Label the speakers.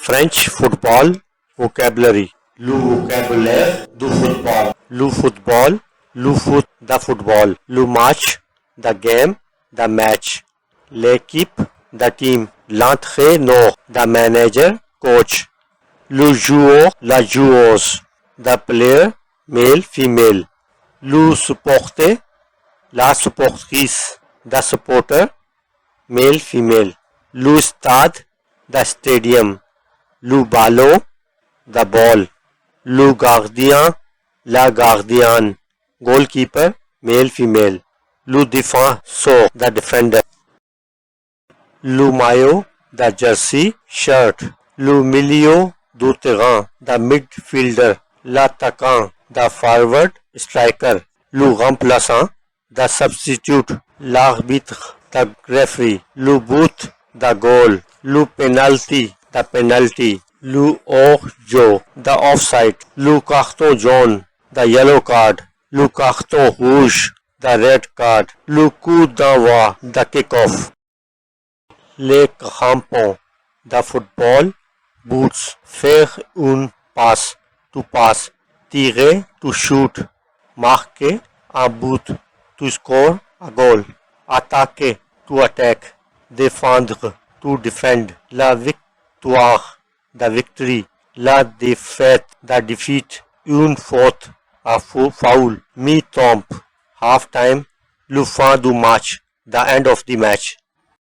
Speaker 1: French football vocabulary. Le vocabulaire du football. Le football, le foot, the football. Le match, the game, the match. L'équipe, the team. L'entraîneur, the manager, coach. Le joueur, la joueuse. The player, male, female. Le supporter, la supportrice. The supporter, male, female. Le stade, the stadium. Le ballon, the ball. Le gardien, la gardienne. Goalkeeper, male, female. Le défenseur, the defender. Le maillot, the jersey, shirt. Le milieu du terrain, the midfielder. L'attaquant, the forward, striker. Le remplaçant, the substitute. L'arbitre, the referee. Le but, the goal. Le penalty, the penalty. Le hors-jeu, the offside. Le carton jaune, the yellow card. Le carton rouge, the red card. Le coup d'envoi, the kick-off. Les crampons, the football boots. Faire une passe, to pass. Tirer, to shoot. Marquer, un but, to score a goal. Attaquer, to attack. Défendre, to defend. La victoire, the victory. La défaite, the defeat. Une faute, a foul. Mi-temps, half time. Le fin du match, the end of the match.